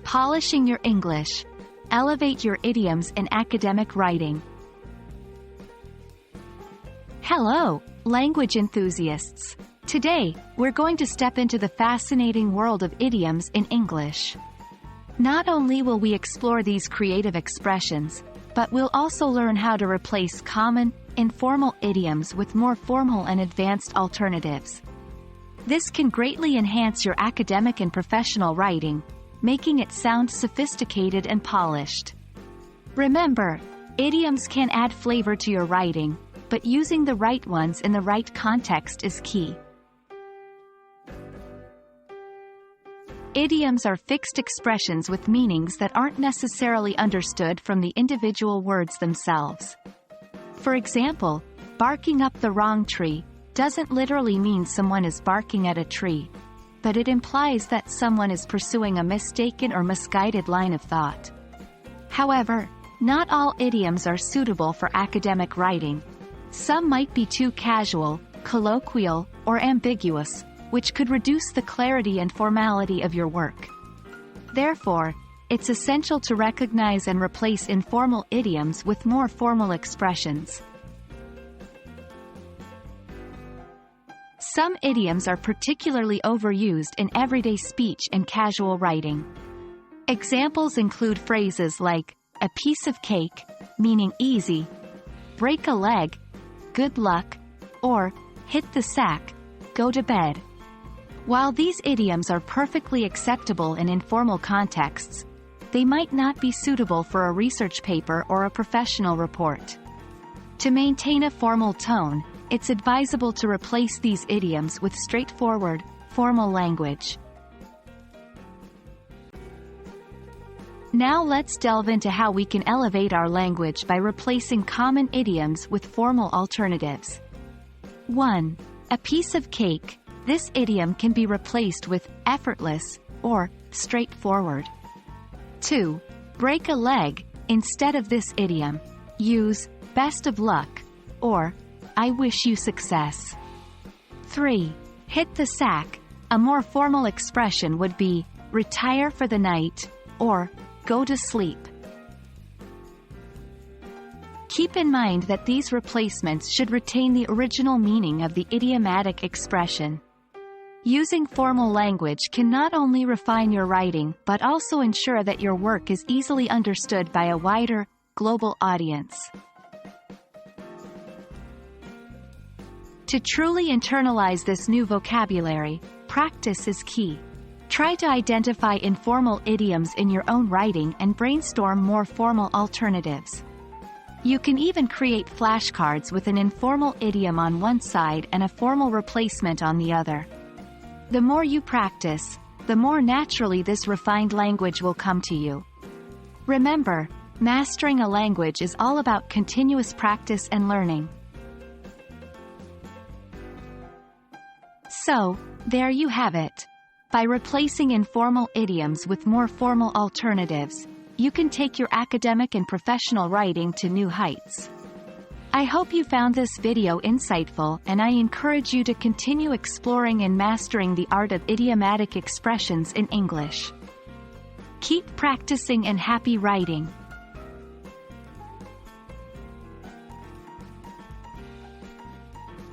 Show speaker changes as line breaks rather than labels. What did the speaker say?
Polishing your English. Elevate your idioms in academic writing. Hello, language enthusiasts. Today, we're going to step into the fascinating world of idioms in English. Not only will we explore these creative expressions, but we'll also learn how to replace common, informal idioms with more formal and advanced alternatives. This can greatly enhance your academic and professional writing, making it sound sophisticated and polished. Remember, idioms can add flavor to your writing, but using the right ones in the right context is key. Idioms are fixed expressions with meanings that aren't necessarily understood from the individual words themselves. For example, barking up the wrong tree doesn't literally mean someone is barking at a tree, but it implies that someone is pursuing a mistaken or misguided line of thought. However, not all idioms are suitable for academic writing. Some might be too casual, colloquial, or ambiguous, which could reduce the clarity and formality of your work. Therefore, it's essential to recognize and replace informal idioms with more formal expressions. Some idioms are particularly overused in everyday speech and casual writing. Examples include phrases like, a piece of cake, meaning easy, break a leg, good luck, or, hit the sack, go to bed. While these idioms are perfectly acceptable in informal contexts, they might not be suitable for a research paper or a professional report. To maintain a formal tone, it's advisable to replace these idioms with straightforward, formal language. Now let's delve into how we can elevate our language by replacing common idioms with formal alternatives. 1. A piece of cake. This idiom can be replaced with effortless or straightforward. 2. Break a leg. Instead of this idiom, use best of luck or I wish you success. 3. Hit the sack. A more formal expression would be retire for the night or go to sleep. Keep in mind that these replacements should retain the original meaning of the idiomatic expression. Using formal language can not only refine your writing but also ensure that your work is easily understood by a wider, global audience. To truly internalize this new vocabulary, practice is key. Try to identify informal idioms in your own writing and brainstorm more formal alternatives. You can even create flashcards with an informal idiom on one side and a formal replacement on the other. The more you practice, the more naturally this refined language will come to you. Remember, mastering a language is all about continuous practice and learning. So, there you have it. By replacing informal idioms with more formal alternatives, you can take your academic and professional writing to new heights. I hope you found this video insightful, and I encourage you to continue exploring and mastering the art of idiomatic expressions in English. Keep practicing and happy writing.